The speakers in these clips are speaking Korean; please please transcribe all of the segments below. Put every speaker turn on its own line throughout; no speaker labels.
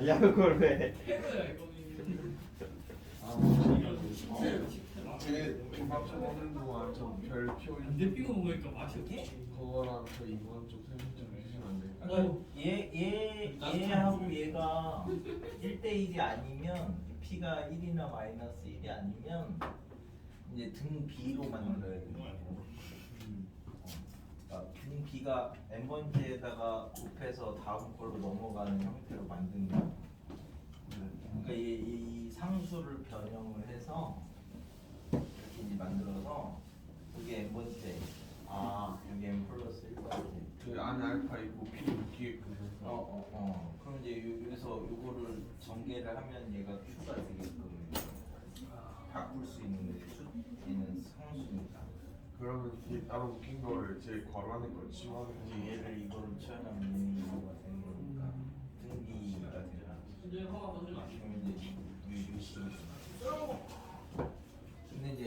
야 그걸 왜?
제 김밥 좀 먹는 동안 좀별 표현
근데 삐고 먹으니까 맛이 없지.
그거랑 저 이건 좀 설명 좀 해주시면 안 될까요?
그러니까 얘하고 얘가 1대1이 아니면 P가 1이나 마이너스 1이 아니면 이제 등 B로 만들어야 돼요. 그러니까 등 B가 n번째에다가 곱해서 다음 걸로 넘어가는 형태로 만든 거. 그러니까 이 상수를 변형을 해서 이렇게 이제 만들어서 이게 n번째, 이게 n 플러스 1번째.
그 안에 알파 있고 P 묶이게끔
그럼 이제 여기서 요거를 전개를 하면 얘가 Q가 되게끔 바꿀 수 있는 얘는 상수니까.
그러면 이 따로 묶인 거를 제 괄호 안에 걸 치워하는
이제 얘를 이거로 치환하면 이거가 되는 거니까 등비가 되잖아. 그럼 이제 유식이. 근데 이제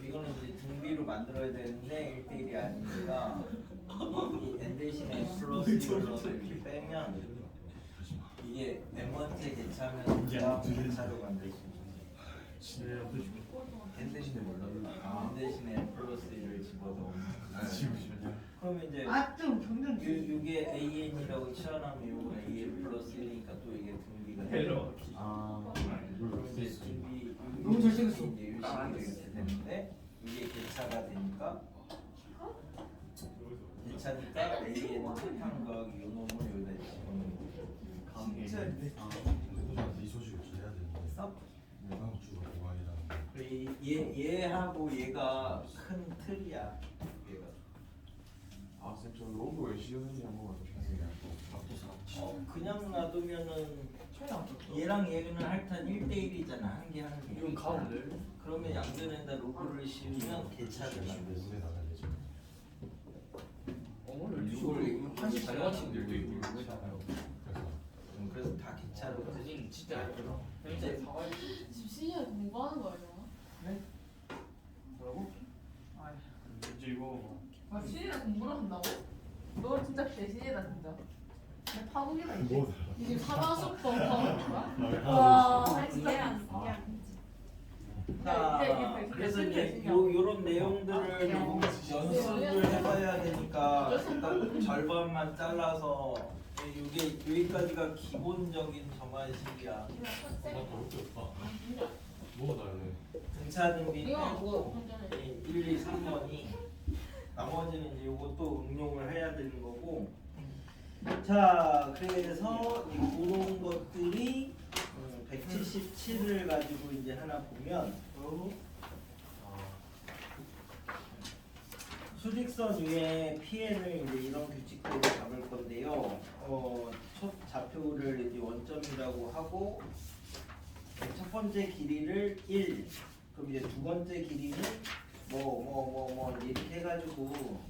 이거는 이제 등비로 만들어야 되는데 1대1이 아니니까 이 n 대신에 n 플러스 1로 이렇게 빼면 이게 n번째 개차면 그다음 개차로 만들 수 있는 거지. n 대신에 몰라? n 대신에 n 플러스 1을 집어넣으면 그러면 이제
좀 점점
이게 an이라고 치환하면 이거 an 플러스 1이니까 또 이게 등비가 되는 거지. 그럼 이제 등비
너무 잘생겼어.
이제 유식이 이렇게 되는데 이게 개차가 되니까 개차니까 an은 한거하기 요 놈을 여기다 집어넣는 거죠. 진짜
이 소식을 해야 되는데
써?
주가 공항이라는
얘하고 얘가 큰 틀이야. 얘가.
쌤, 저 로그 왜 씌우는지 한 번만 좀 자세히
그냥 놔두면은 얘랑 얘는 할텐 1대1이잖아. 한 개 한 개.
이건 가운데.
그러면 양변에다 로그를 씌우면 개차를 만들어.
문에 나가야 되죠.
오늘
이걸
한시 잘 맞추는데 왜 이걸 왜
그래서
그래서 다 개차로.
진짜 알거든. 현재 사과리.
지금 시니어 공부하는 거 아니야?
뭐라고?
이제 이거
아 시니어 공부를 한다고? 너 진짜 개시이다 진짜. 내 파국이다 이제.
뭐
이게 사과수법 파국이야?
와
이해안
자, 그래서 이제 요런 내용들을 연습을 해봐야 되니까 일단 절반만 잘라서 이게 여기까지가 기본적인 정한식이야.
뭐가 다르네.
등차 등비
이거
빼고
완전히.
1, 2, 3번이 나머지는 이제 요것도 응용을 해야 되는 거고. 자, 그래서 이런 것들이 177을 가지고 이제 하나 보면 수직선 위에 피해를 이제 이런 규칙대로 잡을 건데요. 첫 좌표를 이제 원점이라고 하고 첫 번째 길이를 1, 그럼 이제 두 번째 길이는 뭐 이렇게 해가지고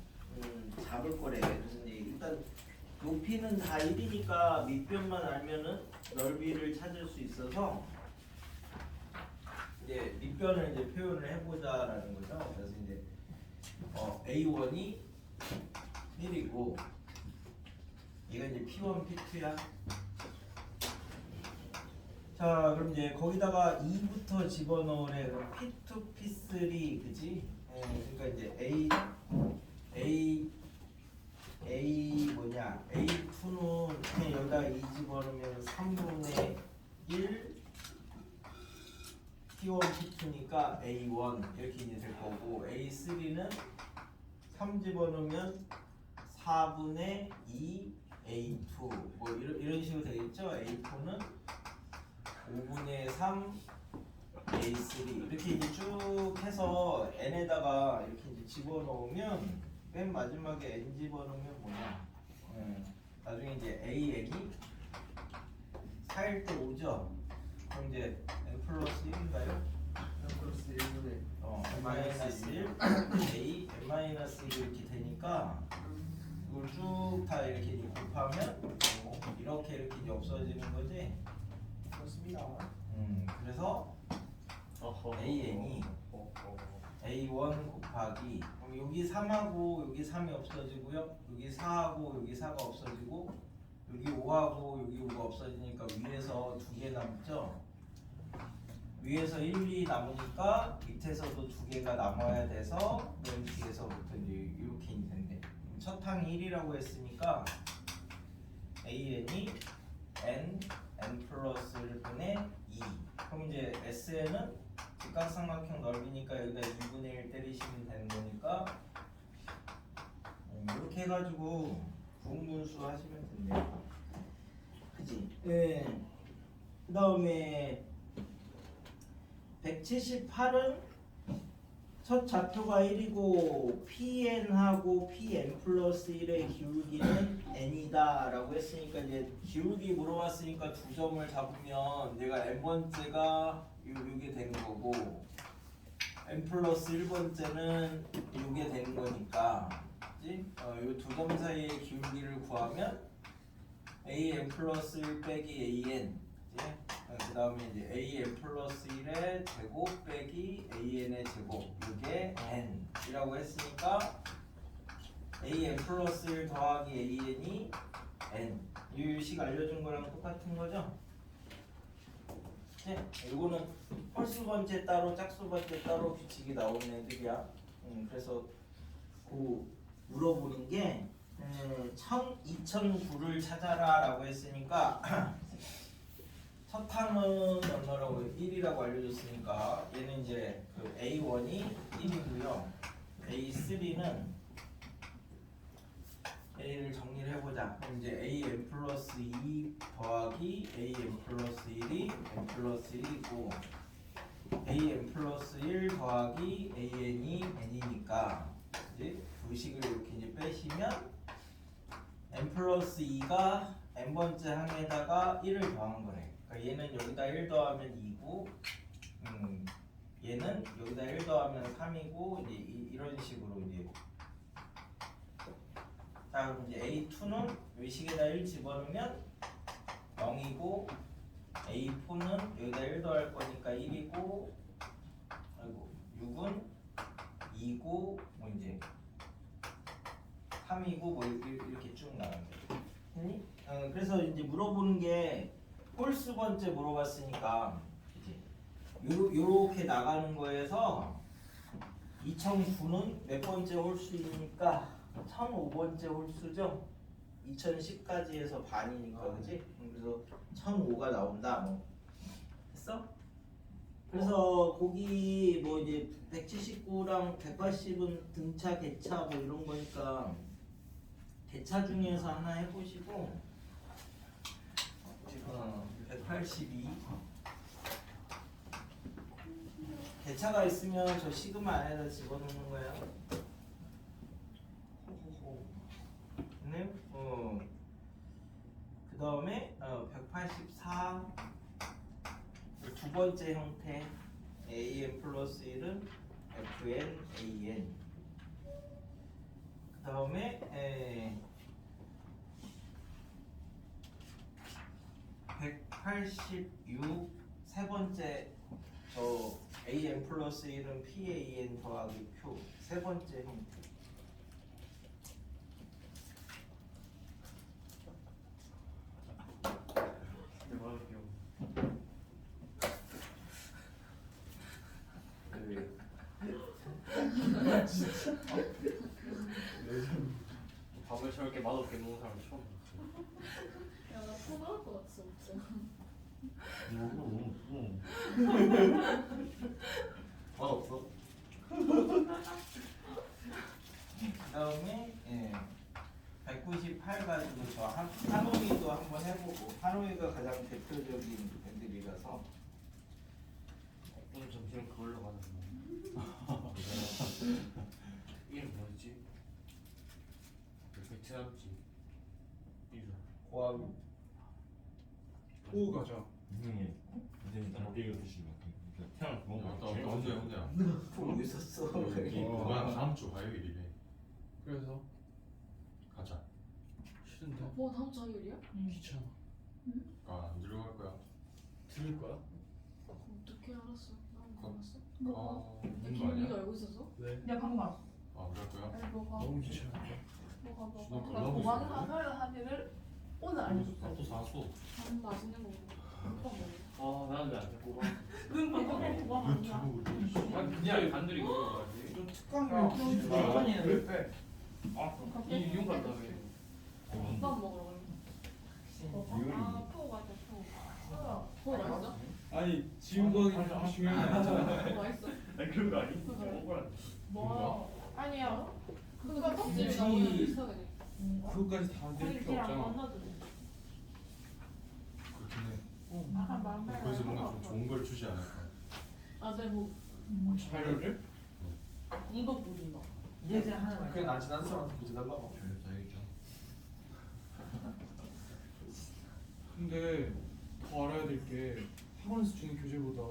잡을 거래. 그래서 이제 일단 높이는 다 1이니까 밑변만 알면은 넓이를 찾을 수 있어서 이제 밑변을 이제 표현을 해보자라는 거죠. 그래서 이제 A1이 1이고 얘가 이제 P1, P2야. 자, 그럼 이제 거기다가 2부터 집어넣으래. 그럼 P2, P3, 그지? 그러니까 이제 A 뭐냐? A2는 그냥 여기다 2 집어넣으면 3분의 1 P1, P2니까 A1 이렇게 이제 될 거고 A3는 3 집어넣으면 4분의 2 A2 뭐 이런 식으로 되겠죠? A4는 5분의 3 A3 이렇게 이제 쭉 해서 n에다가 이렇게 이제 집어넣으면 맨 마지막에 n 집어넣으면 뭐냐? 나중에 이제 an이 4일 때 5죠? 그럼 이제 n 플러스 1인가요?
n 플러스 1분의
n 마이너스 1 a n 마이너스 1 이렇게 되니까 이걸 쭉 다 이렇게 이제 곱하면 이렇게 이제 없어지는 거지.
그렇습니다.
그래서 an이 A1 곱하기 그럼 여기 3하고 여기 3이 없어지고요. 여기 4하고 여기 4가 없어지고 여기 5하고 여기 5가 없어지니까 위에서 2개 남죠? 위에서 1, 2 남으니까 밑에서도 2개가 남아야 돼서 맨 뒤에서부터 이제 이렇게 있는데 첫 항이 1이라고 했으니까 AN이 n 플러스 1분의 2 그럼 이제 SN은 직각삼각형 넓이니까 여기다 2분의 1 때리시면 되는 거니까 이렇게 해가지고 부분분수 하시면 된대요. 그지? 예. 그 다음에 178은 첫 좌표가 1이고 PN하고 PN 플러스 1의 기울기는 N이다 라고 했으니까 이제 기울기 물어봤으니까 2점을 잡으면 내가 N번째가 요게 되는 거고 N 플러스 1번째는 요게 되는 거니까 이 2점 사이의 기울기를 구하면 AN 플러스 1 빼기 AN 그 다음에 이제 AN 플러스 1의 제곱 빼기 AN의 제곱 이게 N이라고 했으니까 AN 플러스 1 더하기 AN이 N 이 식 알려준 거랑 똑같은 거죠? 네, 이거는 홀수 번째 따로 짝수 번째 따로 규칙이 나오는 애들이야. 그래서 그 물어보는 게 2009를 찾아라 라고 했으니까 첫 항은 얼마라고 1이라고 알려줬으니까 얘는 이제 그 A1이 1이고요. A3는 A를 정리를 해보자. 그럼 이제 AN 플러스 2 더하기 AN 플러스 1이 N 플러스 1이고 AN 플러스 1 더하기 AN이 N이니까 이제 두 식을 이렇게 이제 빼시면 N 플러스 2가 N번째 항에다가 1을 더한 거래. 그러니까 얘는 여기다 1 더하면 2고 얘는 여기다 1 더하면 3이고 이제 이런 식으로 이제 자 그럼 이제 A2는 의식에다 1 집어넣으면 0이고 A4는 여기다 1 더할 거니까 1이고 아이고 6은 2고 뭐 이제 3이고 뭐 이렇게 쭉 나가는 거예요. 그래서 이제 물어보는 게 홀수 번째 물어봤으니까 이제 요렇게 나가는 거에서 2009는 몇 번째 홀수이니까 1005번째 홀수죠. 2010까지 해서 반이니까 그지? 그래서 1005가 나온다. 뭐 했어? 그래서 거기 뭐 이제 179랑 180은 등차 개차 뭐 이런 거니까 개차 중에서 하나 해보시고 182 개차가 있으면 저 시그마 안에다 집어넣는 거야. 네? 그 다음에 184 두 번째 형태 AN 플러스 1은 FN AN 그 다음에 186 세 번째 저 AN 플러스 1은 PAN 더하기 Q 세 번째 형태
밥을 저렇게 맛없게 먹는 사람 처음 봤어.
야나 토나올 것 같아 진짜.
맛없어?
그 다음에 198 가지고 저 하노이도 한번 해보고 하노이가 가장 대표적인 애들이라서
오늘 점심은 그걸로 가는 거. 이름 뭐였지? 베트남집 이름.
고아루
오 가자.
선생님 이제 저기 드시면 태양
맞다. 언제야?
보고 있었어.
다음 주 화요일이래.
그래서
가자.
싫은데?
뭐 다음 주 화요일이야?
귀찮아.
안 들어갈 거야.
들을 거야?
어떻게 알았어? 나안 알았어?
있는 거
기분이가
아니야?
알고 있었어?
왜?
야 방금 알았어.
그럴 거야?
아니 너가
너무 귀찮아.
너가
너
너가
걸러보고
고마는
있었는데?
화요일 한 일을 오늘 알려줬어.
밥도 사왔어.
맛있는 거 먹어.
아 나는 왜안 데리고 가?
눈 보고 와.
그냥 단둘이 먹어야지.
좀 특강이면
그래. 이 이용 간다며.
밥 먹으러 가는 아, 포 같아, 포. 포 맛있어?
아니 지금 거기 중요한 게 아니잖아.
맛있어.
아니 그런 거 아니? 먹어라.
뭐? 아니야.
그거
굳이
껍질이 너무 비싸게 돼.
그것까지 다 될 필요 없잖아.
그렇긴 해.
약간 마음에
그래서 뭔가 좀 좋은 걸 주지 않을까.
아, 네, 뭐
자료를?
이거 뿌린다.
이제 하나
그냥 난 지난 사람한테 부탁달라고.
근데 더 알아야 될 게 학원에서 주는 교재보다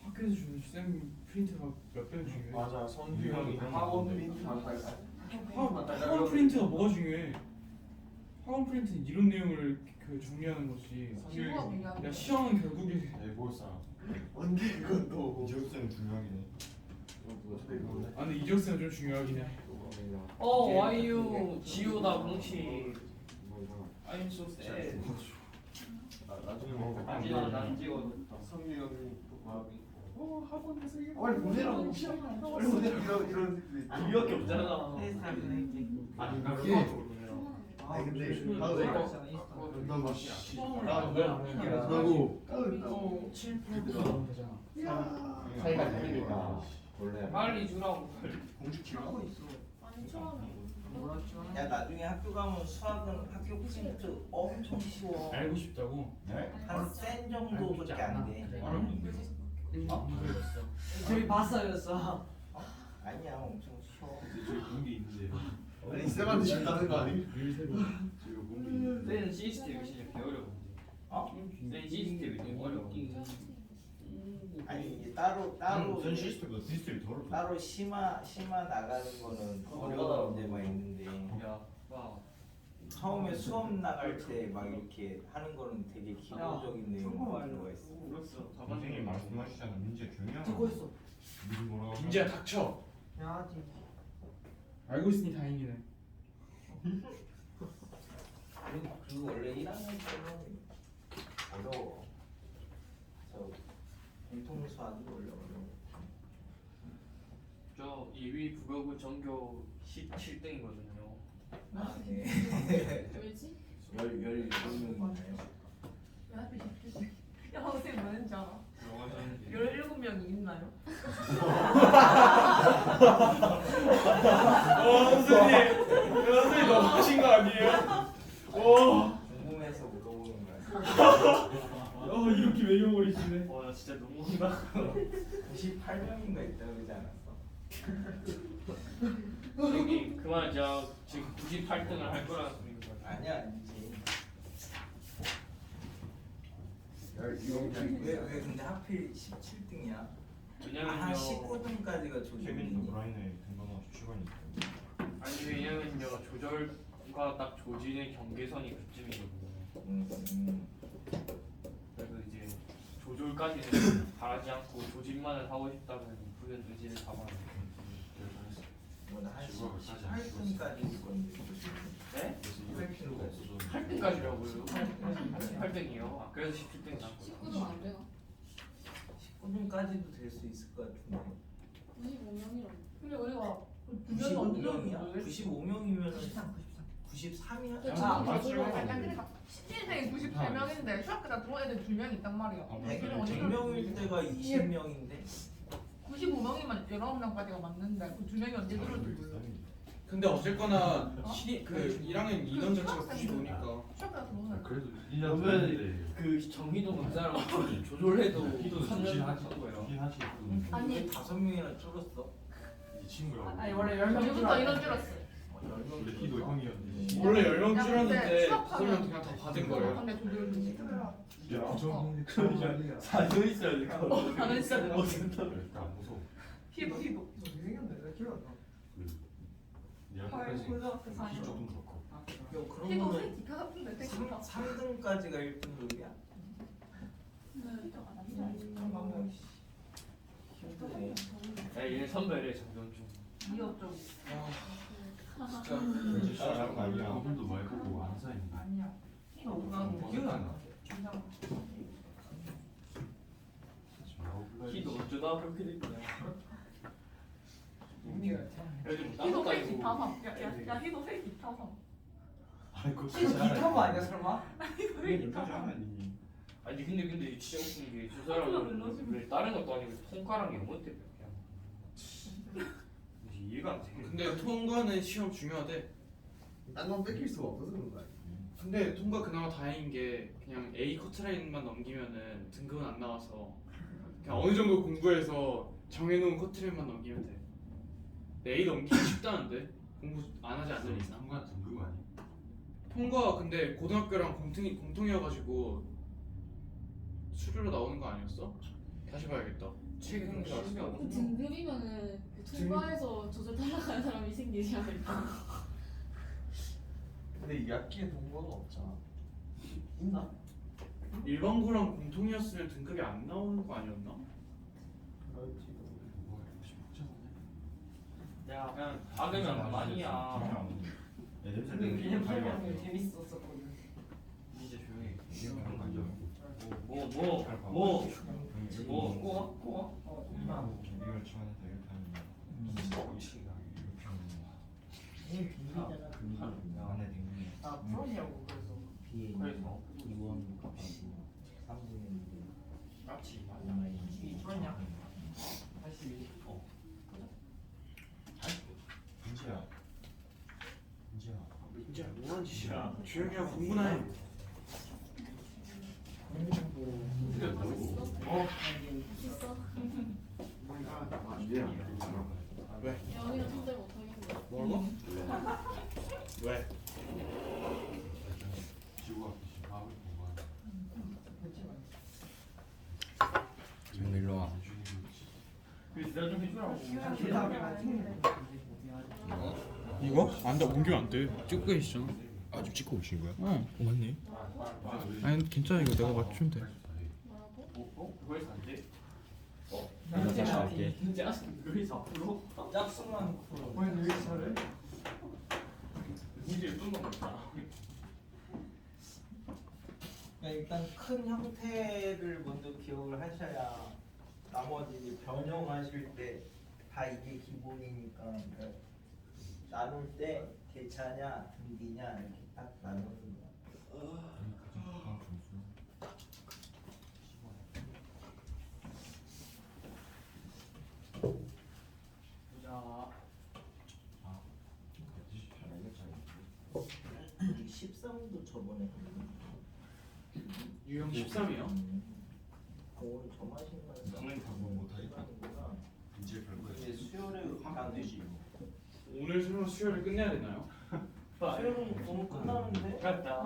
학교에서 주는 쌤 프린트가 몇 배는 중요해.
맞아, 선규 형이 학원 프린트 한달까?
학원 프린트가 뭐가 중요해? 학원 프린트는 이론 내용을 그 정리하는 거지.
지구가 중요한
야 시험은 결국에
네, 볼 사람. 언제 그것도
지역생 중요하긴 해.
아 근데 이적 쌤은 좀 중요하긴 해.
와이유 지우다 공치. I'm so sad.
나중에 먹어.
난 찍어도.
성규 형이 또 마음이. 학원에서 이게 빨리 보내라고. 빨리 보내라고 이런
이밖에 없잖아.
아니
아
근데
나도
나도
나고
7%가
나오면 되잖아.
사이가 틀리니까 원래
빨리 주라고.
공식 기록
아니, 처음에.
야 나중에 학교 가면 수학은 학교 프린트 엄청 쉬워.
알고 싶다고?
한센 정도밖에 안 돼.
저희 봤어요.
아니야 엄청 쉬워.
저희 공기 있는데.
아니 쌤한테 준다는 거 아니?
일세로.
저희가 공기.
쌤은 CCTV 진짜 개 어려워. 쌤 CCTV 좀 어려워.
아니 이게 따로
전 시스템보다 디지털이 더 어렵다.
따로 심화 나가는 거는 어려운 문제만 있는데
야, 와.
처음에 수업 나갈 때 막 이렇게 하는 거는 되게 기본적인 내용만 들어가 있어.
그렇어.
선생님 말씀하시잖아. 민재 조용히 하라.
듣고 있어.
무슨 뭐라고?
민재야 닥쳐. 알고 있으니 다행이네.
그리고 원래 1학년 때는 어려워. 저 공통 수학이 원래 어려워.
저 예비 국어부 전교 17등이거든요.
아 네.
왜지?
17명이나요?
야, 앞에 쉽지. 야, 선생님 뭐였는지 알아?
들어가셨는데.
17명이 있나요?
선생님 너무 하신 거 아니에요? 와.
궁금해서 물어보는 거야.
이렇게 외워버리시네.
와, 나 진짜 너무한다.
98명인가 있다고 그러지 않았어?
여기 그만 저 지금 98등을 할 거라는 소리인 거야.
아니야 아니지. 왜 근데 하필 17등이야? 한
왜냐면요.
19등까지가
케빈
조정이.
브라인의 등반화 추가니.
아니 왜냐면요 조절과 딱 조진의 경계선이 그쯤이거든요. 그래서 이제 조절까지는 바라지 않고 조진만을 하고 싶다는 그런 의지를 담아서
뭐한 18등까지일 건데.
네?
이럴 필요가 없어서.
8등까지라고요? 8등이요? 아 그래서 17등이 났거든요.
19등 안 돼가?
19등까지도 될 수 있을 것 같은데.
95명이라고.
근데 우리가 그 두명이 언제
95명이야? 95명이면 93이야?
아, 맞죠.
약간 그러니까 신인생이 98명인데 수학교다 들어온 애들 2명 있단 말이야.
아,
네,
맞아요.
100명일 때가 20명인데.
95명이면 19명까지가 맞는데 그 2명이 언제 들어올지 몰라.
근데 어쨌거나 그 1학년 인원 자체가 95니까.
수학교다 들어오는
그래도
1년
그러면
됐는데.
그 정희도 강사랑 조절해도
희도
선전
하시
한 거예요.
좋긴 하시.
아니.
왜 5명이나 줄었어?
이 친구라고.
아니 원래 10명부터 이런 줄었어.
근데 희도 형이었는데.
원래 10명
야,
줄었는데
근데
5명
수학하면
그냥 다 받은 거예요.
근데 조절되지.
야,
저
사전 있어야 될 거.
나는 진짜 내가
안 무서워.
희도
내 앞까지 키 조금 더 커.
야
희도
그러면은
생 기가 같은데 생각보다.
3등까지가 1등급이야? 힘드네.
야 얘네 선배래 장동준.
이어쩌고.
진짜 잘한 거 아니야. 이분도 말 보고 안 사있는데.
아니야. 난 기억이 안 나. 진짜.
키도 어쩌다 그렇게 됐냐. 요즘
희도
딴거
회
아니고.
기타 삼. 야 희도 회 기타 삼.
아이고
기타 거 아니야 설마?
회 기타 삼.
아니 근데 진짜 웃긴 게 저 사람은 왜 다른 것도 아니고 손가락이 영어 때문에 그냥 이해가 안 돼.
근데 통과는 시험 중요하대.
딴건 뺏길 수가 없어서 그런 거야.
근데 통과 그나마 다행인 게 그냥 A 커트라인만 넘기면은 등급은 안 나와서 그냥 어느 정도 공부해서 정해놓은 커트라인만 넘기면 돼. 근데 A 넘기기 쉽다는데 공부 안 하지 않는 이상.
통과 등급 아니?
통과 근데 고등학교랑 공통이어가지고 수료로 나오는 거 아니었어? 다시 봐야겠다. 책에 그렇게 나왔어.
그 등급이면은 그 통과해서 조절 탈락하는 사람이 생기지 않을까?
근데 이 학기에 동거가 없잖아. 있나?
일반고랑 공통이었으면 등급이 안 나오는 거 아니었나?
그럴지도.
야 그냥 박으면 그만이야.
냄새
근데
때문에
그냥
발이 안
팔면
돼.
재밌었었거든.
이제 조용히.
그런 거 아니야?
뭐.
꼬아? 꼬아?
이걸 치환해서 이렇게 하면 위치가 이렇게 하면
이게 비밀이잖아 비밀.
안에 댕기는
아 프로냐고 그래서.
비에
그래서?
2원 값하고 3분의
맞지.
프로냐? 다시.
민지야 민지야
민지야 뭐하는 짓이야? 조용히 하고 공부나 해.
있어?
왜?
영희가 통제 못하겠네.
뭐라고? 왜?
지구가 밥을 공부하는
지금 일로 와.
그래서 내가 좀 해주라고.
이거? 안돼 옮기면 안 돼. 찍고 계시잖아.
아, 좀 찍고 오신 거야?
어.
맞네.
아니 괜찮아 이거 내가 맞추면 돼.
뭐라고?
그거에서 안 돼?
내가 다시 할게.
진짜 여기서 앞으로
짝수만 풀어. 왜 여기서를?
문제를 뚫는 거다.
일단 큰 형태를 먼저 기억을 하셔야 나머지 이제 변형하실 때 다 이게 기본이니까 그러니까 나눌 때 대차냐 등비냐 이렇게 딱 나누는 거야.
가장 점수
자,
우리 13도 저번에
유형 13이요?
오늘 저 마신 거는
당연히 방법 못하겠다.
하는구나.
민지의 별거야
이제 수요를
하면 되지
오늘 설마 수혈을 끝내야 되나요?
수요는 너무 끝나는데.
갔다.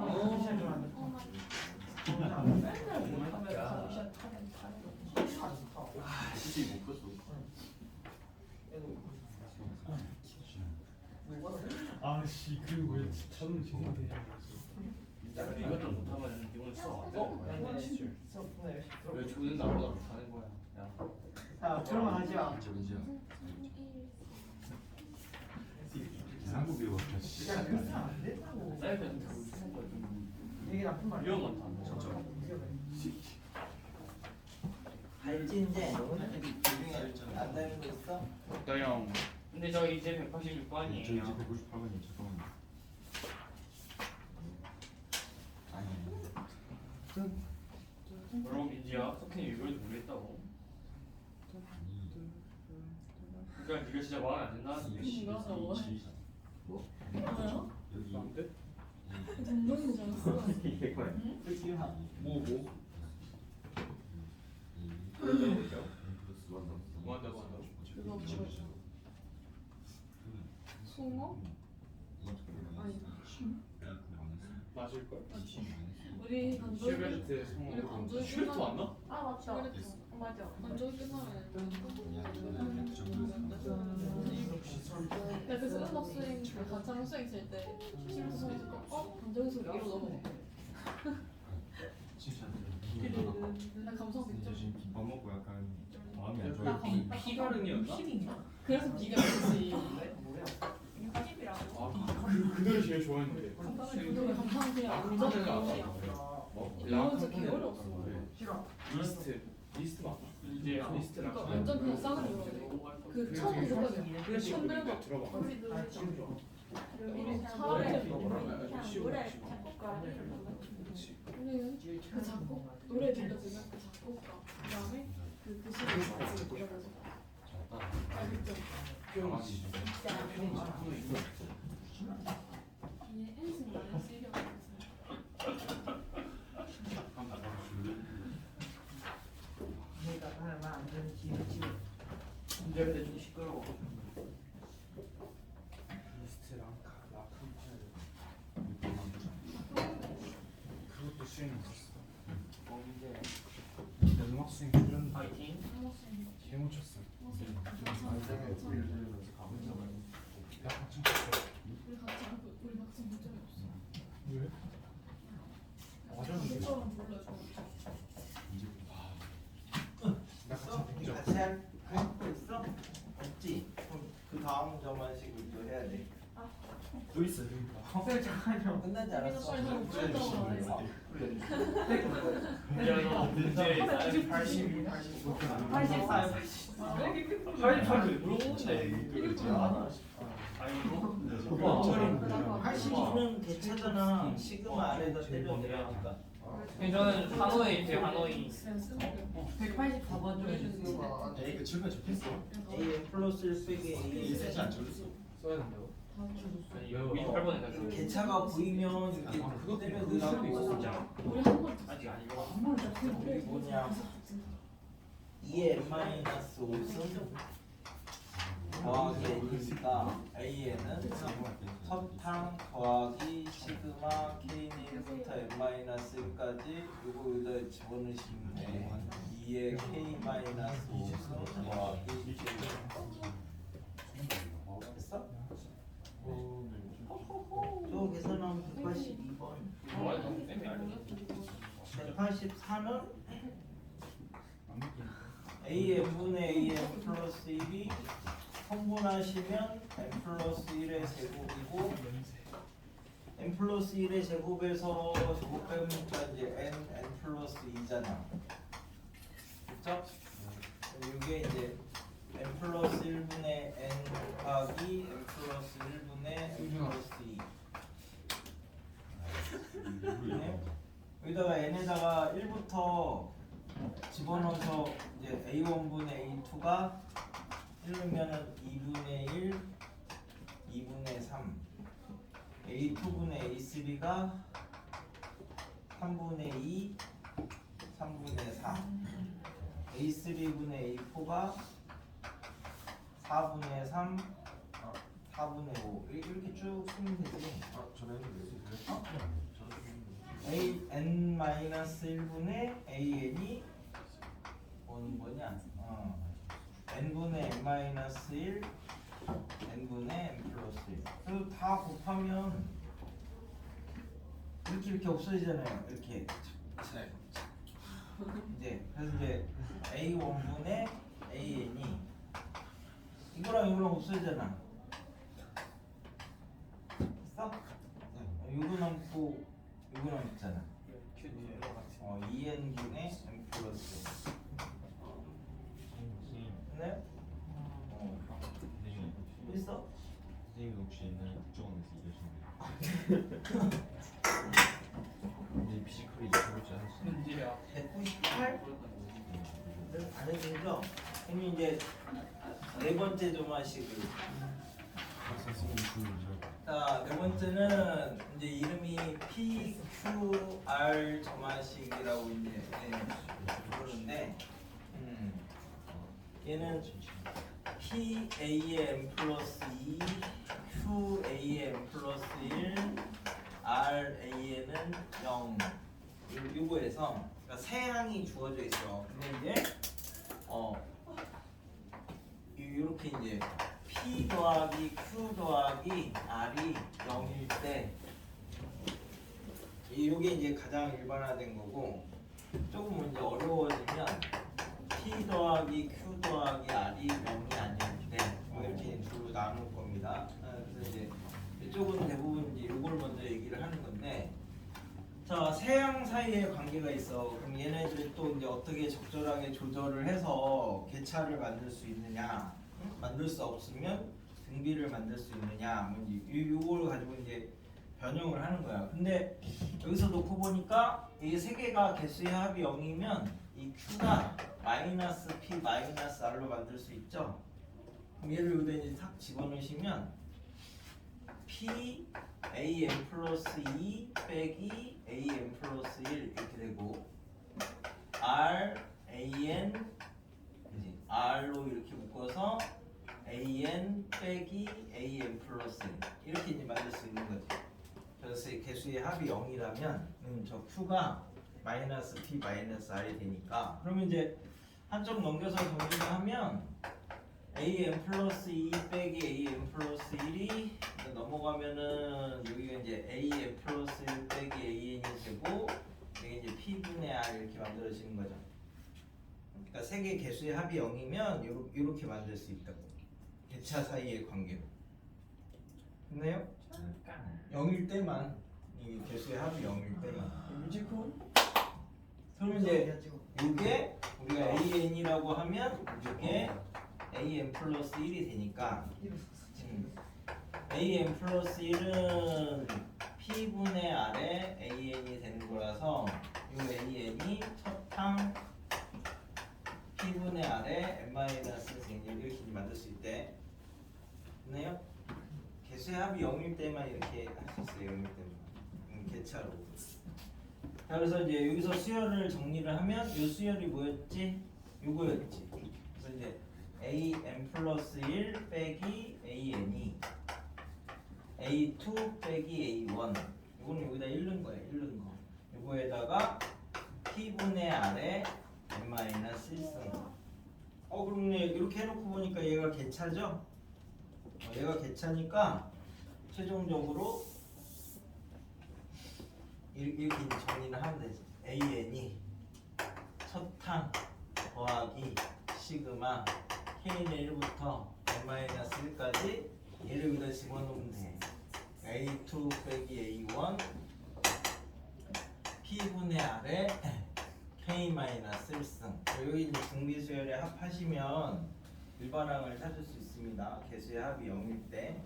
진짜 못 봤어
아씨 그리고 왜 저는 지금
이것도 못하면 이건 수업 안 되는 거야. 왜 조는
자,
나보다 못하는 거야? 야,
그러면 하지 마.
민지야 이상구 배우 같아
야, 그래서 안 된다고.
사이드는 다 쓰는 거야. 좀
이게 나쁜 말이야.
위험하다.
발진제 중에 안 되는 거 있어?
나영
근데 저 이제
저 이제
186번이에요.
198번이야 잠깐만 아니
뭐라고 민지야? 석현이 이걸 모르겠다고? 그러니까 네가 진짜 마음에 안 든다는 얘기.
뭐야?
여기
안 돼?
동동인 줄 알았어.
뭐? 뭐한다 뭐한다.
그거 뭐였어? 송어? 아니
맞을 걸?
우리 건조기
슈베르트
우리
성우
건조기
슈베르트
끝나
맞나?
아 맞다.
슈베르트
맞아.
건조기 끝나면
그
야 그래서 음악 수행 그 가창 수행 쓸때 심수 선수 건조기 소리 이로 넘어.
진짜
나 감성
진짜
느껴.
지금 김밥 먹고 약간 마음이 안
나
좋아
피 발음이었나?
힙인가?
그래서 비가 있지.
뭐야?
이거 힙이라고.
아 그대로 제일 좋아했는데.
간단하게 구조를 감상해야
아,
감상
그거는 안
감상이야.
뭐?
이건 진짜 개 어려웠어.
싫어.
리스트 맞나?
이제
리스트랑
그러니까 완전 그냥 싹을 열어야 돼. 그 처음
되게
그거거든.
플래시
손들고
들어봐.
우리 늘
차라리
쉬워.
우리는 그 작곡 노래 들려주면 그 작곡가 그다음에 그 시를 같이 이러면서 알겠죠?
강아지.
뒤에 엔진 마이너스 1이라고 있어요.
내가 말만 안 되는 기회지.
문제 근데 좀 시끄러워.
리스트랑 라칸 그것도 수행이 있었어. 나 음악 수행 줄였는데
파이팅.
개 못 쳤어.
반장에 우리를 들으면서 가본 적은
나 박진 쳤어.
우리 같이 하고 우리 막상 못 점이 없어.
왜? 맞았는데.
너처럼 불러줘.
나
있어?
박진 100점.
같이 할거 있어? 없지? 그럼 그 다음 저만식을 또 해야 돼.
또 있어 그러니까.
헛소리 잠깐요.
끝나지 않았어?
빨리 하고 불렀다고 안 했어.
문제는 문제
82, 85. 84, 84.
왜 물어보는데?
이거 좀 많아.
아니 뭐?
오빠.
82는 개차잖아. 시그마 안에다 때려 내려니까.
저는 하노이 제 하노이.
그냥 쓰는 거.
184번 좀 해주세요.
에이 그 질문 적혔어.
AM 플러스 1 빼기
이
A.
세지 안 적었어.
써야 된다고?
다 불러줬어.
아니 이거 28번 해가지고.
개차가 보이면 이렇게
그거
때려
수도
넣으라고.
있었잖아.
우리 한번
아직 아니고.
한번 더
우리 뭐냐. 2의 n-5은 더하기 n이니까 A에는 설탕 더하기 시그마 K는 1부터 n-1까지 요거 여기다 집어넣으시면 돼. 2의 K-5은 더하기 K. 됐어? 저 계산하면 182번. 184는 AM분의 AM 플러스 1이 성분하시면 M 플러스 1의 제곱이고 M 플러스 1의 제곱에서 제곱 빼니까 이제 N 플러스 2잖아. 그쵸? 이게 이제 M 플러스 1분의 N 곱하기 M 플러스 1분의 M 플러스 2. 네? 여기다가 n에다가 1부터 집어넣어서 이제 a1분의 a2가 1이면은 2분의 1, 2분의 3, a2분의 a3가 3분의 2, 3분의 4, a3분의 a4가 4분의 3, 4분의 5 이렇게 쭉 쓰면 되지.
아 전에 했는데.
n-1분의 an이 오는 거냐? n분의 n-1 n분의 n 플러스 1 그래서 다 곱하면 이렇게 없어지잖아요. 이렇게 이제 그래서 이제 a1분의 an이 이거랑 이거랑 없어지잖아. 됐어? 이거 남고 이거 남잖아. 2n분의 n 플러스 네? 있어?
선생님이 혹시 옛날에 국정원에서 일하셨나요? 근데 피지컬이 좋지 않았어요?
문제야.
198? 안 해주죠? 그럼 이제 네 번째 조마식을
선생님 부르죠.
자, 네 번째는 이제 이름이 PQR 점화식이라고 이제 부르는데, 얘는 PA의 M 플러스 2, QA의 M 플러스 1, RA에는 0. 요거에서 그러니까 세 항이 주어져 있어. 근데 이제 이렇게 이제 P 더하기 Q 더하기 R이 0일 때 이게 이제 가장 일반화된 거고 조금 이제 어려워지면 P 더하기 Q 더하기 R이 0이 아닐 때 이렇게 두로 나눌 겁니다. 그래서 이제 이쪽은 대부분 이제 요걸 자, 세양 사이에 관계가 있어. 그럼 얘네들이 또 이제 어떻게 적절하게 조절을 해서 개차를 만들 수 있느냐, 만들 수 없으면 등비를 만들 수 있느냐, 뭐 이걸 가지고 이제 변형을 하는 거야. 근데 여기서 놓고 보니까 이 세 개가 개수의 합이 0이면 이 Q가 마이너스 P 마이너스 R로 만들 수 있죠. 그럼 얘를 여기다 이제 탁 집어넣으시면 P AM 플러스 2 빼기 AM 플러스 1 이렇게 되고 R AN 그지? R로 이렇게 묶어서 AN 빼기 AM 플러스 1 이렇게 이제 만들 수 있는 거죠. 그래서 이 개수의 합이 0이라면 저 Q가 마이너스 P 마이너스 R이 되니까 그러면 이제 한쪽 넘겨서 정리를 하면 AM 플러스 2 빼기 AM 플러스 1이 넘어가면은 여기가 이제 AM 플러스 1 빼기 AN이 되고 여기 이제 P분의 R 이렇게 만들어지는 거죠. 그러니까 세 개 개수의 합이 0이면 이렇게 만들 수 있다고. 개차 사이의 관계로. 됐나요? 0일 때만 이 개수의 합이 0일 때만. 그러면 이제 이게 우리가 AN이라고 하면 이게 AM 플러스 1이 되니까 AM 플러스 1은 P분의 R에 AN이 되는 거라서 이 AN이 첫항 P분의 R에 n-1 이렇게 만들 수 있대. 됐나요? 개수의 합이 0일 때만 이렇게 할 수 있어요. 0일 때만 개차로. 자, 그래서 이제 여기서 수열을 정리를 하면 이 수열이 뭐였지? 요거였지. 그래서 이제 AM 플러스 1 빼기 AN이 A2 빼기 A1 이거는 여기다 잃는 거야. 잃는 거. 이거에다가 P분의 R에 n-1승. 그럼 이렇게 해놓고 보니까 얘가 개차죠? 얘가 개차니까 최종적으로 이렇게 정리를 하면 되지. AN이 첫항 더하기 시그마 K는 1부터 n-1까지 얘를 여기다 집어넣으면 돼. A2 빼기 A1 P분의 R에 K-1승. 여기 이제 등비수열에 합하시면 일반항을 찾을 수 있습니다. 개수의 합이 0일 때.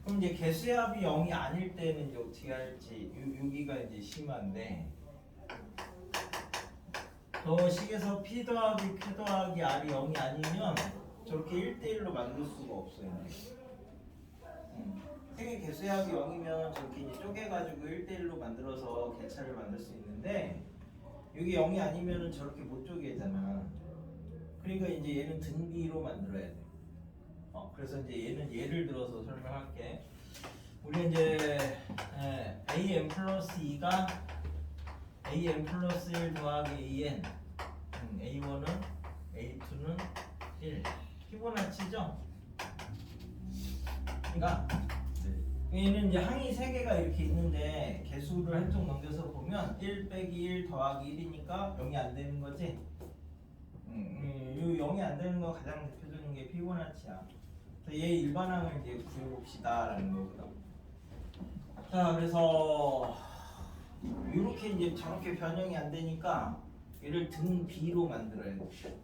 그럼 이제 개수의 합이 0이 아닐 때는 이제 어떻게 할지 여기가 이제 심한데 저 식에서 P 더하기 Q 더하기 R이 0이 아니면 저렇게 1대1로 만들 수가 없어요. 세개 개수의 합이 0이면 저렇게 이제 쪼개가지고 1대1로 만들어서 개차를 만들 수 있는데 여기 0이 아니면은 저렇게 못 쪼개잖아. 그러니까 이제 얘는 등비로 만들어야 돼. 그래서 이제 얘는 예를 들어서 설명할게. 우리 이제 AM 플러스 2가 AM 플러스 1 더하기 AN A1은 A2는 1 피보나치죠? 그러니까 얘는 이제 항이 3개가 이렇게 있는데 개수를 한쪽 넘겨서 보면 1 빼기 1 더하기 1이니까 0이 안 되는 거지? 이 0이 안 되는 거 가장 대표적인 게 피보나치야. 얘 일반항을 이제 구해봅시다라는 거거든. 자, 그래서 이렇게 이제 저렇게 변형이 안 되니까 얘를 등 B로 만들어야 돼.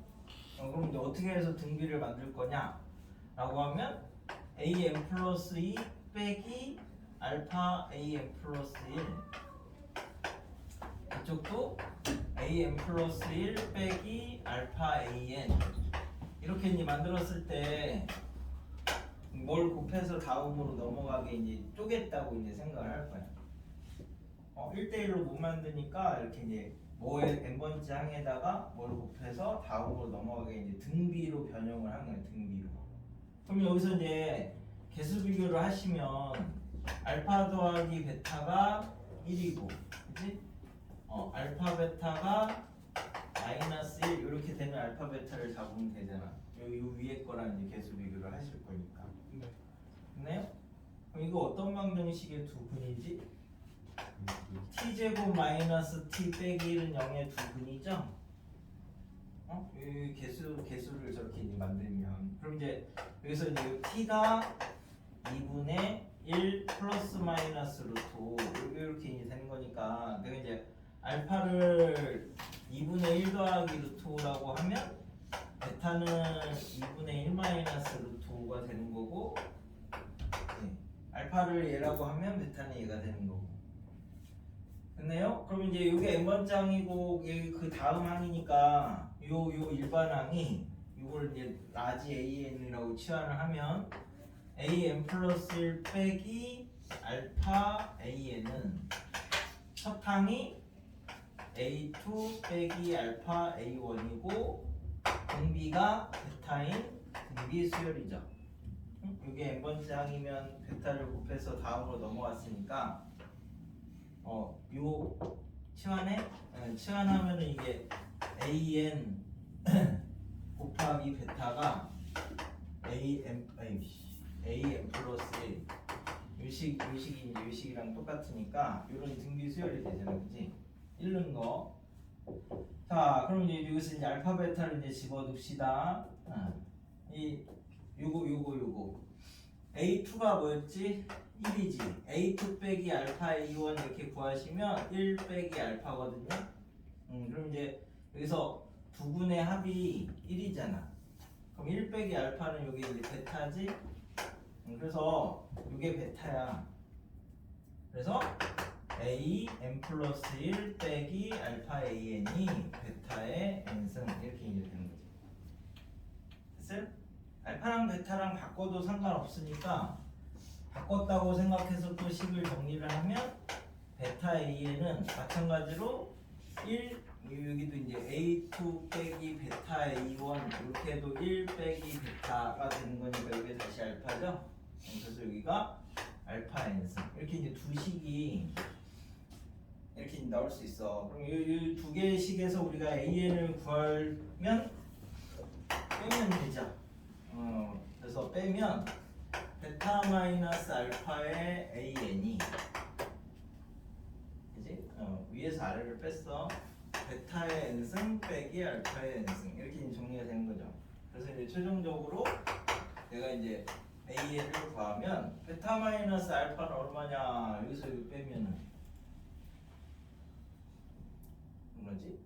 그럼 이제 어떻게 해서 등 B를 만들 거냐라고 하면 AM 플러스 2 빼기 알파 AM 플러스 1 이쪽도 AM 플러스 1 빼기 알파 AN 이렇게 이제 만들었을 때 뭘 곱해서 다음으로 넘어가게 이제 쪼갰다고 이제 생각을 할 거야. 1대1로 못 만드니까 이렇게 이제 뭐의 n번째 항에다가 뭘 곱해서 다음으로 넘어가게 이제 등비로 변형을 한 거예요. 등비로. 그럼 여기서 이제 개수 비교를 하시면 알파 더하기 베타가 1이고, 그치? 알파 베타가 마이너스 1 이렇게 되면 알파 베타를 잡으면 되잖아. 요 위에 거랑 이제 개수 비교를 하실 거니까. 됐나요? 그럼 이거 어떤 방정식의 두 분이지? t제곱 마이너스 t 빼기 1은 0의 두 분이죠? 이 개수를 저렇게 이제 만들면 그럼 이제 여기서 이제 t가 2분의 1 플러스 마이너스 루트 5 이렇게 이제 되는 거니까 내가 이제 알파를 2분의 1 더하기 루트 5라고 하면 베타는 2분의 1 마이너스 루트 5가 되는 거고 알파를 얘라고 하면 베타는 얘가 되는 거고 됐나요? 그럼 이제 이게 n번장이고 그 다음 항이니까 요 일반항이 이걸 이제 라지 AN이라고 치환을 하면 AN 플러스 1 빼기 알파 AN은 첫 항이 A2 빼기 알파 A1이고 등비가 베타인 등비 수열이죠. 이게 n번장이면 베타를 곱해서 다음으로 넘어갔으니까 요 치환하면은 이게 AN 곱하기 베타가 AM 플러스 1 요식이 이제 요식이랑 똑같으니까 이런 등비 수열이 되잖아, 그지? 잃는 거. 자, 그럼 이제 여기서 이제 알파 베타를 이제 집어둡시다. 요거 A2가 뭐였지? 1이지. A2 빼기 알파 A1 이렇게 구하시면 1 빼기 알파거든요. 그럼 이제 여기서 두 분의 합이 1이잖아. 그럼 1 빼기 알파는 여기 이제 베타지. 그래서 이게 베타야. 그래서 A n 플러스 1 빼기 알파 AN이 베타의 n승 이렇게 이제 되는 거지. 됐어요? 알파랑 베타랑 바꿔도 상관없으니까 바꿨다고 생각해서 또 식을 정리를 하면 베타 AN은 마찬가지로 1 여기도 이제 A2 빼기 베타 A1 이렇게 해도 1 빼기 베타가 되는 거니까 이게 다시 알파죠. 그래서 여기가 알파 n승 이렇게 이제 두 식이 이렇게 나올 수 있어. 그럼 이 두 개의 식에서 우리가 AN을 구하면 빼면 되죠. 그래서 빼면 베타 마이너스 알파의 AN이 그지? 위에서 아래를 뺐어. 베타의 n승 빼기 알파의 n승 이렇게 이제 정리가 되는 거죠. 그래서 이제 최종적으로 내가 이제 AN을 구하면 베타 마이너스 알파는 얼마냐? 여기서 이거 빼면은 뭐지?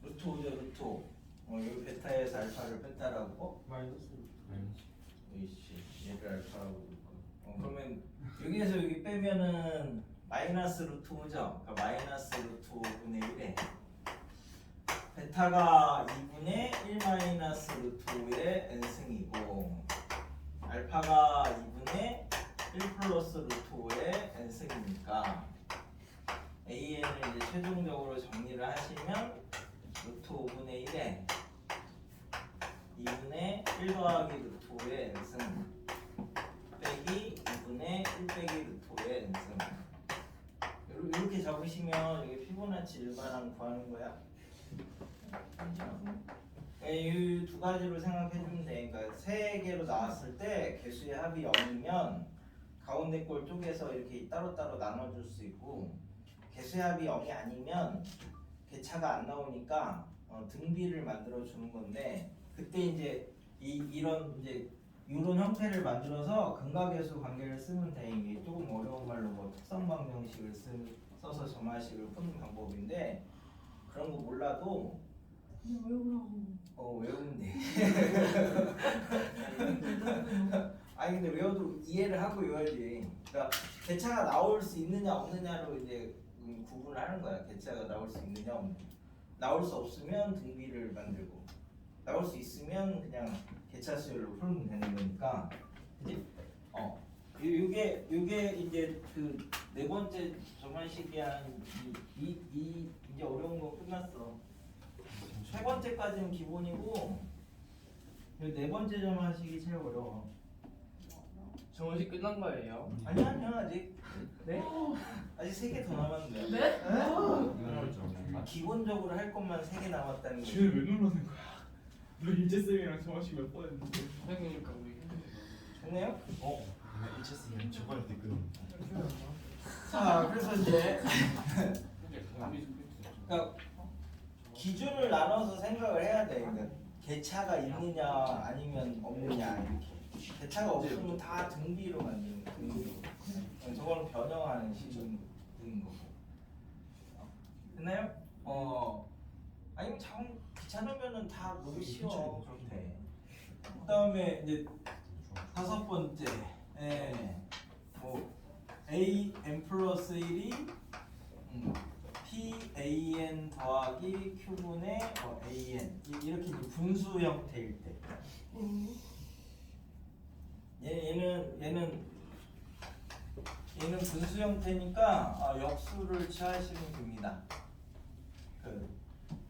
루트 5죠, 루트 5. 여기 베타에서 알파를 뺐다라고?
마이너스.
이씨, 얘를 알파라고 그럴까? 그러면 여기에서 여기 빼면은 마이너스 루트 5죠? 그러니까 마이너스 루트 5분의 1에 베타가 2분의 1 마이너스 루트 5의 n승이고 알파가 2분의 1 플러스 루트 5의 n승이니까 AN을 이제 최종적으로 정리를 하시면 루트 5분의 1에 2분의 1 더하기 루트 5의 n승 빼기 2분의 1 빼기 루트 5의 n승 이렇게 잡으시면 이게 피보나치 일반항 구하는 거야. 이 두 가지로 생각해 주면 돼. 그러니까 세 개로 나왔을 때 개수의 합이 0이면 가운데 꼴 쪼개서 이렇게 따로따로 나눠줄 수 있고 개수의 합이 0이 아니면 개차가 안 나오니까 등비를 만들어 주는 건데 그때 이제 이런 형태를 만들어서 근각계수 관계를 쓰면 돼. 이게 조금 어려운 말로 뭐 특성방정식을 써서 점화식을 푸는 방법인데 그런 거 몰라도
그냥 외우라고.
외우면 돼. 아니 근데 외워도 이해를 하고 외워야지. 그러니까 개차가 나올 수 있느냐 없느냐로 이제 구분을 하는 거야. 개차가 나올 수 있느냐 없느냐. 나올 수 없으면 등비를 만들고 나올 수 있으면 그냥 개차 수열로 풀면 되는 거니까. 그지? 요게 이제 그 네 번째 점화식이 이제 어려운 거 끝났어. 세 번째까지는 기본이고 요 네 번째 점화식이 제일 어려워.
정원식 끝난 거예요?
아니야 아직.
네?
아직 3개 더 남았는데.
네?
기본적으로 할 것만 3개 남았다는 거지.
쟤왜 놀라는 거야? 너 일제쌤이랑 정하식 몇 번 했는데.
선생님이니까 우리 힘들다.
됐네요?
HS는 저번에 댓글
자, 그래서 이제
근데
그러니까 기준을 나눠서 생각을 해야 돼. 그러니까 개차가 있느냐 아니면 없느냐 이렇게. 대차가 없으면 다 등비로 만드는 거예요. 등비로. 저거는 변형하는 식인 거고. 됐나요? 아니면 참 귀찮으면은 다 너무 쉬워. 그럼 돼. 그다음에 이제 5번째, 뭐 a_n 플러스 1이 pan 더하기 q분의 an 이렇게 이제 분수 형태일 때. 얘는 분수 형태니까 역수를 취하시면 됩니다.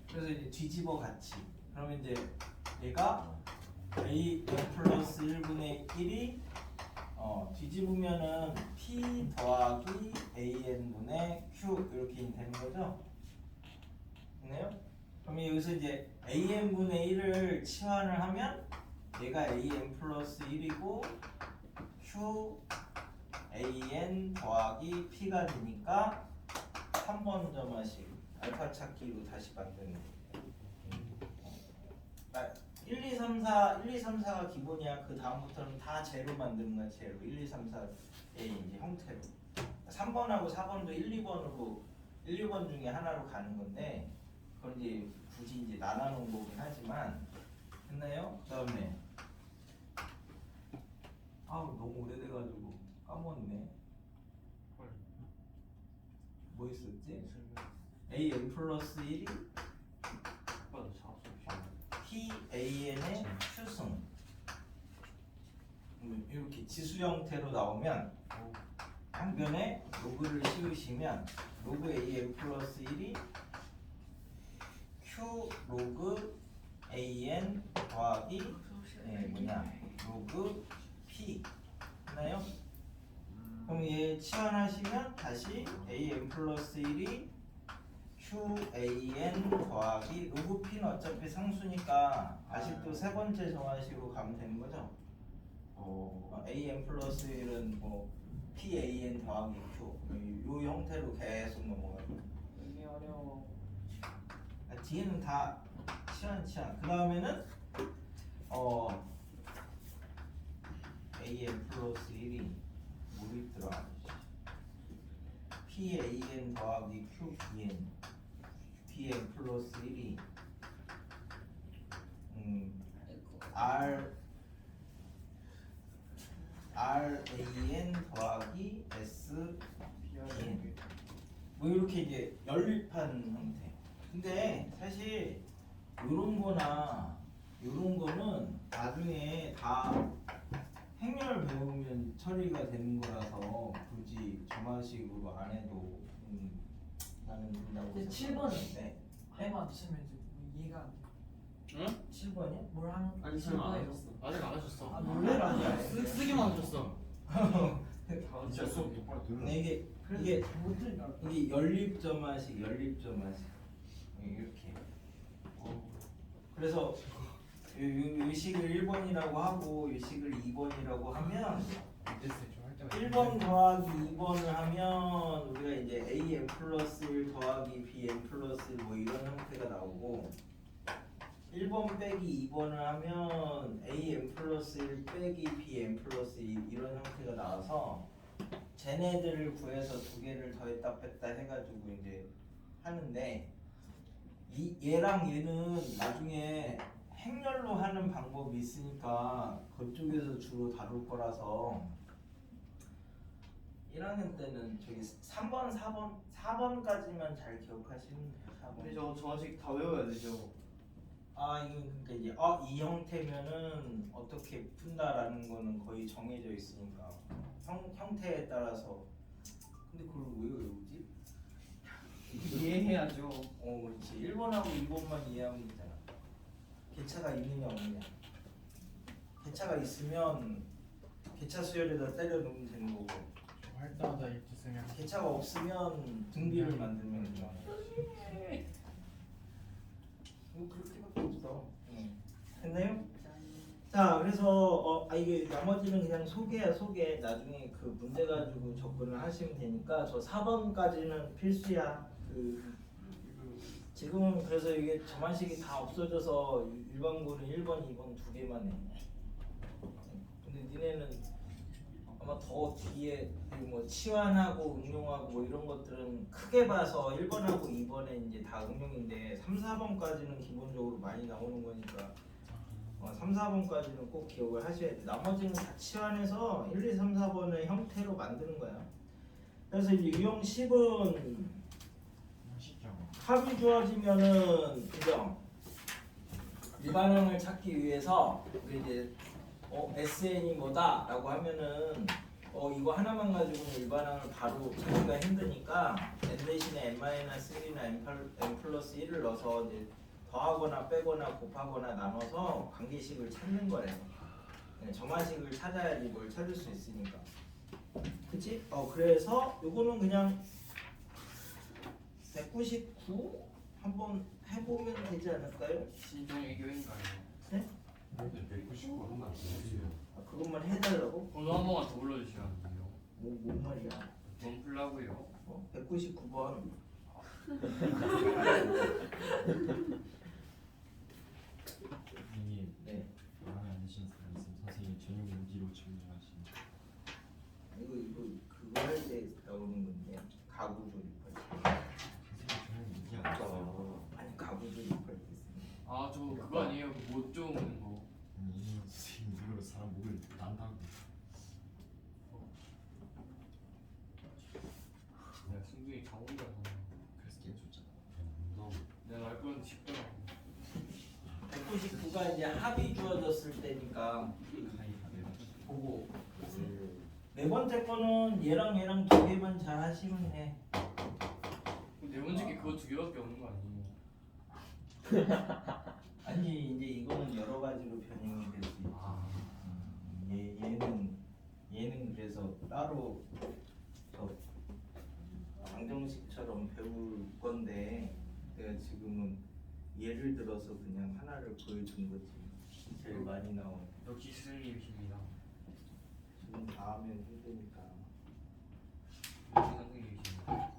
그래서 이제 뒤집어 같이. 그러면 이제 얘가 a_n 플러스 1분의 1이 뒤집으면은 p 더하기 an분의 q 이렇게 되는 거죠. 됐나요? 그러면 여기서 이제 an분의 1을 치환을 하면 얘가 an 플러스 1이고 q an 더하기 p가 되니까 3번 점화식 알파 찾기로 다시 만드는 거예요. 1, 2, 3, 4가 기본이야. 그 다음부터는 다 제로 만드는 거야. 제로. 1, 2, 3, 4의 이제 형태로. 3번하고 4번도 1, 2번으로 1, 2번 중에 하나로 가는 건데 그건 이제 굳이 이제 나눠놓은 거긴 하지만 됐나요? 그다음에 너무 오래돼가지고 까먹었네. 뭐 있었지? an 플러스 1이 pan의 추승 이렇게 지수 형태로 나오면 항변에 로그를 씌우시면 로그 an 플러스 1이 q 로그 an 더하기 로그 p 했나요? 그럼 얘 치환하시면 다시 an 플러스 1이 QAN 더하기 로그 P는 어차피 상수니까 다시 또 세 번째 정화식으로 가면 되는 거죠. AN 플러스 1은 뭐 PAN 더하기 Q 이 형태로 계속 넘어가요.
이게 어려워.
뒤에는 다 치환. 그 다음에는 AN 플러스 1이 뭐 있더라? PAN 더하기 QBN PN 플러스 1이 RAN 더하기 SBN 뭐 이렇게 이제 연립한 형태. 근데 사실 요런 거는 나중에 다 행렬 배우면 처리가 되는 거라서 굳이 정화식으로 안 해도 나는 된다고
근데
생각해요.
7번은
네.
해만 치면 이제 이해가 안 돼.
응?
7번이요?
뭘 하는
아니 설마 안 하셨어. 아직 안 하셨어.
아 놀래라.
쓰기만 하셨어.
진짜 수업 똑바로 들으라.
네, 이게 연립점화식 이렇게. 그래서 이 식을 1번이라고 하고 이 식을 2번이라고 하면 1번 더하기 2번을 하면 우리가 이제 an 플러스 1 더하기 bn 플러스 1 뭐 이런 형태가 나오고 1번 빼기 2번을 하면 an 플러스 1 빼기 bn 플러스 2 이런 형태가 나와서 쟤네들을 구해서 두 개를 더했다 뺐다 해가지고 이제 하는데 얘랑 얘는 나중에 행렬로 하는 방법이 있으니까 그쪽에서 주로 다룰 거라서 1학년 때는 저기 3번, 4번까지만 잘 기억하시면 돼요. 4번.
근데 저 정식 다 외워야 되죠.
이건 그러니까 이제 이 형태면은 어떻게 푼다라는 거는 거의 정해져 있으니까 형태에 따라서. 근데 그걸 왜 외우지?
이해해야죠.
그렇지. 1번하고 2번만 이해하면 되잖아. 개차가 있느냐 없느냐. 개차가 있으면 개차 수열에다 때려 넣으면 되는 거고.
할 때마다 이렇게 쓰면
개차가 없으면 등비를 만들면 되는 거야. 그렇게밖에 없어. 됐나요? 자, 그래서 이게 나머지는 그냥 소개야 소개. 나중에 그 문제 가지고 접근을 하시면 되니까 저 4번까지는 필수야. 지금은 그래서 이게 점화식이 다 없어져서 일반고는 1번, 2번 두 개만 해. 근데 니네는 아마 더 뒤에 뭐 치환하고 응용하고 뭐 이런 것들은 크게 봐서 1번하고 2번에 이제 다 응용인데 3, 4번까지는 기본적으로 많이 나오는 거니까 3, 4번까지는 꼭 기억을 하셔야 돼. 나머지는 다 치환해서 1, 2, 3, 4번의 형태로 만드는 거야. 그래서 이제 유형 10은
쉽죠.
합이 주어지면은 그죠? 일반항을 찾기 위해서 우리 이제 SN이 뭐다라고 하면은 이거 하나만 가지고는 일반항을 바로 찾기가 힘드니까 n 대신에 n-1이나 n+1을 넣어서 이제 더하거나 빼거나 곱하거나 나눠서 관계식을 찾는 거래요. 점화식을 찾아야지 뭘 찾을 수 있으니까. 그치? 그래서 요거는 그냥 199 한번 해보면 되지 않을까요?
신종 애교인가요?
네?
199 한번 주세요.
그것만 해달라고?
번호 한 번만 더 불러주시면 안 돼요?
뭔 말이야?
넌 풀라고요.
199번.
이게
네.
마음에 안 드시는 사람 있으면 선생님이 전용 문제로 정리하시면
이거 그거 할 때 나오는 건데 가구 조립할 때.
선생님 전용 문제 안 써요.
아니 가구 조립할 때 있습니다.
아 저 그거 아니에요? 그 못 좋은 거.
아니 선생님 이걸로 사람 목을 난다고.
내가 승준이 자원이라서
그래서 게임 줬잖아.
내가 알 건 쉽더라고.
199가 이제 합이 주어졌을 때니까 보고 네 번째 거는 얘랑 두 개만 잘 하시면 돼.
네 번째 게 그거 두 개밖에 없는 거 아니에요?
아니 이제 이거는 여러 가지로 변형이 될 수 있지. 얘는 그래서 따로 저 방정식처럼 배울 건데 내가 지금은 예를 들어서 그냥 하나를 보여준 거지. 제일 많이 나온.
역시 스승님이십니다.
지금 다 하면 힘드니까.
역시 선생님이십니다.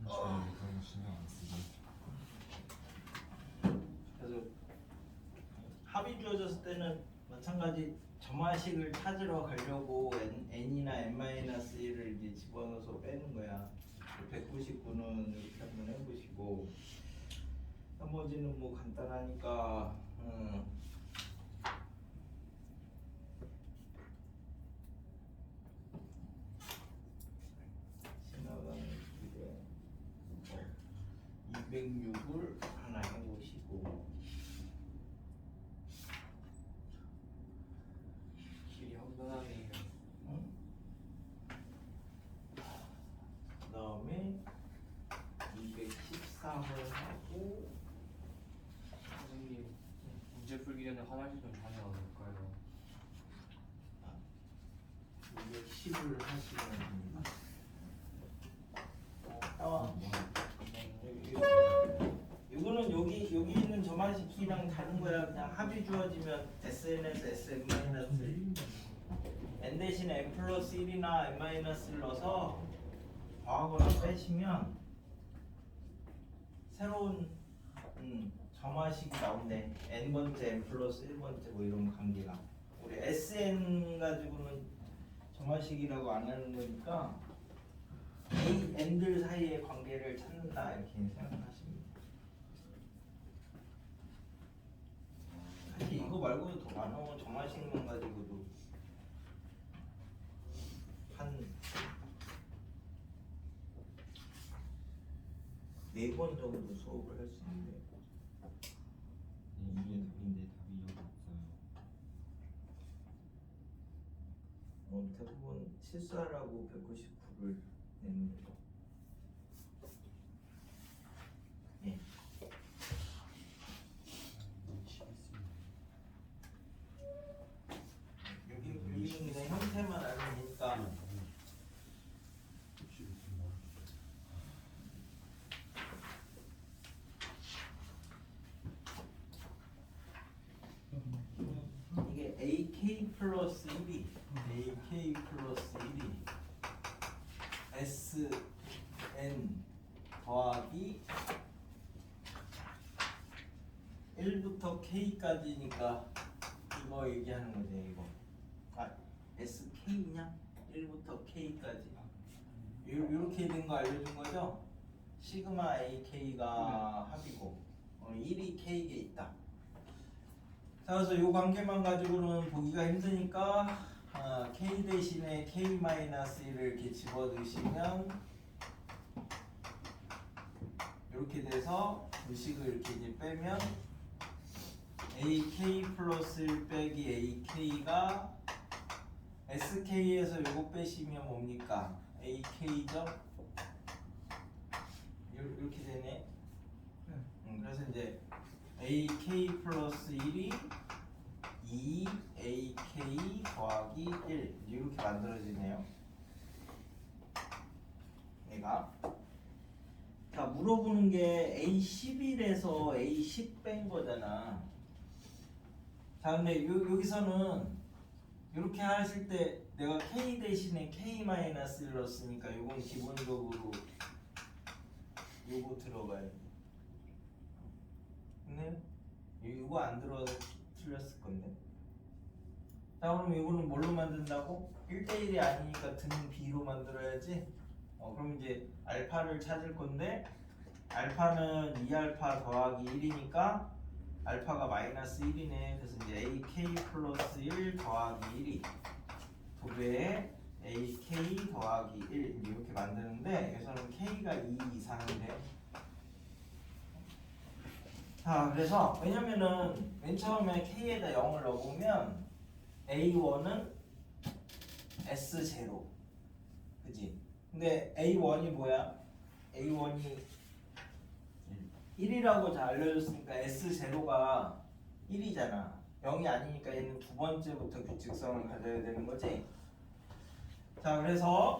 저는 그런 거 신경 안 쓰고.
그래서 합이 주어졌을 때는 마찬가지 점화식을 찾으러 가려고 n이나 n-1을 이제 집어넣어서 빼는 거야. 199는 이렇게 한번 해보시고 나머지는 뭐 간단하니까 지나가는 길에 206을 하나 해보시고
길이 험난하네요.
그 다음에 213을 하고
선생님 문제 풀기 전에 화장실 좀 다녀올까요?
210을 하시면 됩니다. 나와. 이거는 여기 있는 점화식이랑 다른 거야. 그냥 합이 주어지면 SN에서 SN-1 n 대신에 n+1이나 n-을 넣어서 더하거나 빼시면 새로운 점화식이 나온대. n번째, n+1번째 뭐 이런 관계가. 우리 SN 가지고는 점화식이라고 안 하는 거니까 A, n들 사이의 관계를 찾는다 이렇게 생각하시면 돼요. 사실 이거 말고도 더 많아. 점화식만 가지고도 한 4번 정도 수업을 할 수 있는데
이게 답인데 답이 여기 없어요.
대부분 실수하라고 199를 내는 거죠. 예. 여기는 그냥 형태만 알면 되니까 이게 AK 플러스 1이 AK 플러스 1이 SN 더하기 1부터 K까지니까 이거 얘기하는 거지 이거. 아 SK냐? 1부터 K까지 이렇게 된 거 알려준 거죠? 시그마 AK가 합이고 1이 K에 있다. 자, 그래서 이 관계만 가지고는 보기가 힘드니까 K 대신에 K-1을 이렇게 집어넣으시면 이렇게 돼서 의식을 이렇게 이제 빼면 AK 플러스 1 빼기 AK가 SK에서 요거 빼시면 뭡니까? AK죠? 이렇게 되네. 그래서 이제 AK 플러스 1이 2AK 더하기 1 이렇게 만들어지네요. 얘가 자 물어보는 게 A11에서 A10 뺀 거잖아. 자 근데 여기서는 이렇게 하실 때 내가 K 대신에 K-를 넣었으니까 이건 기본적으로 요거 들어가야 돼. 근데 이거 안 들어 틀렸을 건데. 자 그럼 이거는 뭘로 만든다고? 1대1이 아니니까 등 B로 만들어야지. 그럼 이제 알파를 찾을 건데 알파는 2알파 더하기 1이니까 알파가 마이너스 1이네. 그래서 이제 AK 플러스 1 더하기 1이 2배의 AK 더하기 1 이렇게 만드는데 여기서는 K가 2 이상인데. 자 그래서 왜냐면은 맨 처음에 K에다 0을 넣어보면 A1은 S0 그지? 근데 A1이 뭐야? A1이 1이라고 잘 알려줬으니까 S0가 1이잖아. 0이 아니니까 얘는 두 번째부터 규칙성을 가져야 되는 거지. 자 그래서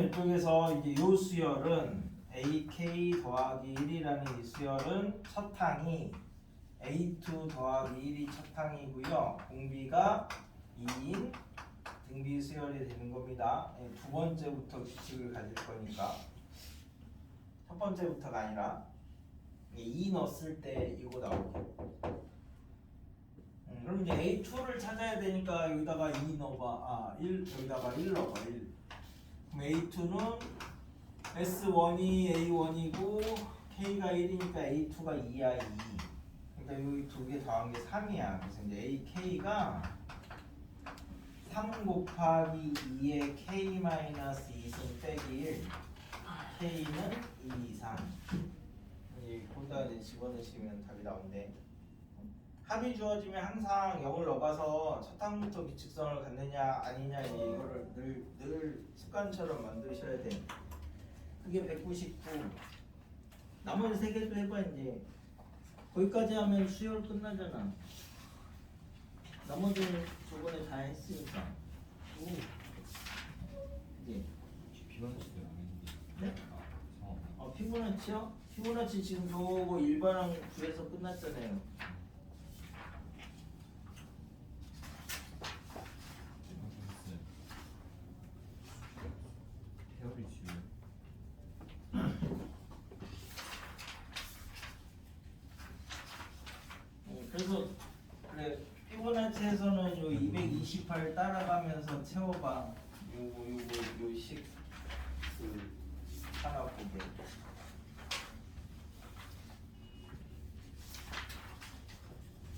이쪽에서 이제 요 수열은 AK 더하기 1이라는 이 수열은 첫 항이 A2 더하기 1이 첫 항이고요. 공비가 2인 등비 수열이 되는 겁니다. 두 번째부터 규칙을 가질 거니까 첫 번째부터가 아니라 2 넣었을 때 이거 나오고. 그럼 이제 A2를 찾아야 되니까 여기다가 2 넣어봐. 1 여기다가 1 넣어봐. 1. 그럼 A2는 S1이 A1이고 K가 1이니까 A2가 2야 2. 그러니까 여기 두 개 더한 게 3이야. 그래서 이제 AK가 3 곱하기 2의 K-2승 빼기 1 K는 2 이상. 거기다 이제 집어넣으시면 답이 나온대. 합이 주어지면 항상 0을 넣어봐서 첫 항부터 규칙성을 갖느냐 아니냐 이거를 늘 습관처럼 만드셔야 돼. 그게 199. 나머지 세 개도 해봐 이제. 거기까지 하면 수열 끝나잖아. 나머지는 저번에 다 했으니까. 이제
비번치도 나겠는데.
네?
상황.
피보나치요? 피보나치 지금 저거 일반항 구해서 끝났잖아요.
페어리 지우.
그래서 그래 피보나치에서는 요 228 따라가면서 채워봐. 요식 그 하나 보게.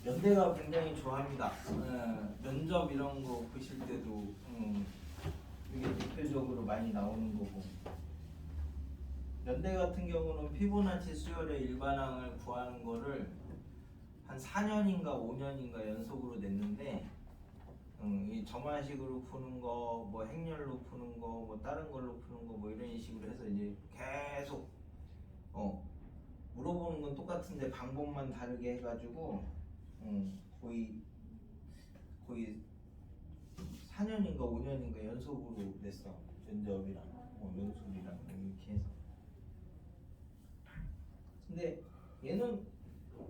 연대가 굉장히 좋아합니다. 면접 이런 거 보실 때도 이게 대표적으로 많이 나오는 거고. 연대 같은 경우는 피보나치 수열의 일반항을 구하는 거를 한 4년인가 5년인가 연속으로 냈는데 이 정화식으로 푸는 거, 뭐 행렬로 푸는 거, 뭐 다른 걸로 푸는 거, 뭐 이런 식으로 해서 이제 계속 물어보는 건 똑같은데 방법만 다르게 해가지고 거의 4년인가 5년인가 연속으로 냈어. 면접이랑 연수이랑 이렇게 해서. 근데 얘는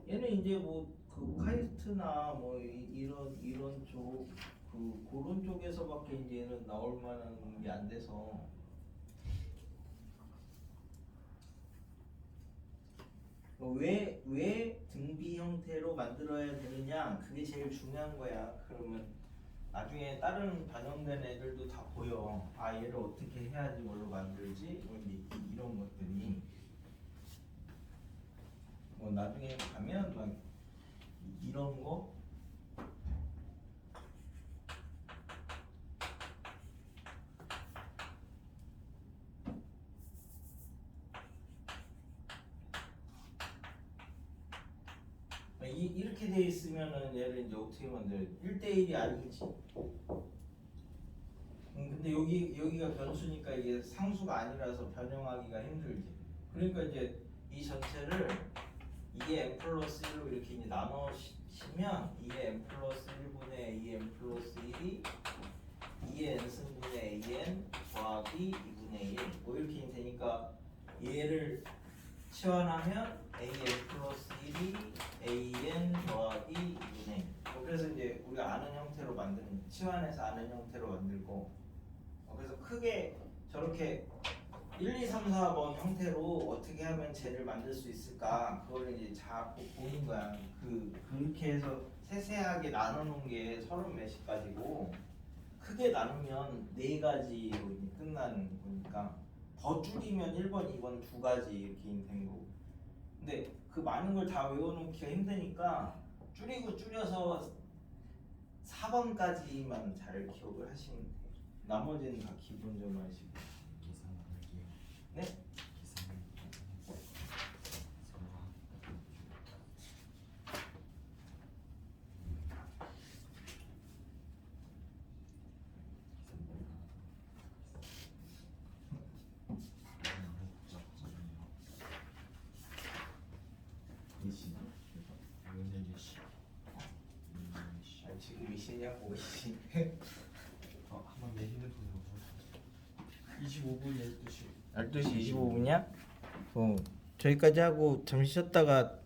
이제 뭐 그 카이스트나 뭐 이런 쪽 그런 쪽에서밖에 이제 얘는 나올 만한 게 안 돼서 왜 등비 형태로 만들어야 되느냐 그게 제일 중요한 거야. 그러면 나중에 다른 반영된 애들도 다 보여. 아 얘를 어떻게 해야지 뭘로 만들지? 뭐 이런 것들이 뭐 나중에 가면 막 이런 거 이렇게 돼 있으면은 얘를 이제 어떻게 만들어? 1대1이 아니지. 근데 여기가 변수니까 이게 상수가 아니라서 변형하기가 힘들지. 그러니까 이제 이 전체를 2n 플러스 1로 이렇게 이제 나눠시면 2n 플러스 1분의 an 플러스 1이 2n 승분의 an 더하기 2분의 1 뭐 이렇게 되니까 얘를 치환하면 an 플러스 1이 an 더하기 2분의 1 그래서 이제 우리가 아는 형태로 만드는 치환해서 아는 형태로 만들고 그래서 크게 저렇게 1, 2, 3, 4번 형태로 어떻게 하면 쟤를 만들 수 있을까 그걸 이제 자꾸 보는 거야. 그렇게 해서 세세하게 나눠놓은 게 30몇십 가지고 크게 나누면 4가지로 이제 끝나는 거니까 더 줄이면 1번, 2번 2가지 이렇게 된 거고. 근데 그 많은 걸 다 외워놓기가 힘드니까 줄여서 4번까지만 잘 기억을 하시면 돼요. 나머지는 다 기본 좀 하시고.
계산할게요.
네?
계산.
지금 몇 시냐고 씨.
한번 내 핸드폰으로 25분 12시.
12시 25분이야? 저기까지 하고 잠시 쉬었다가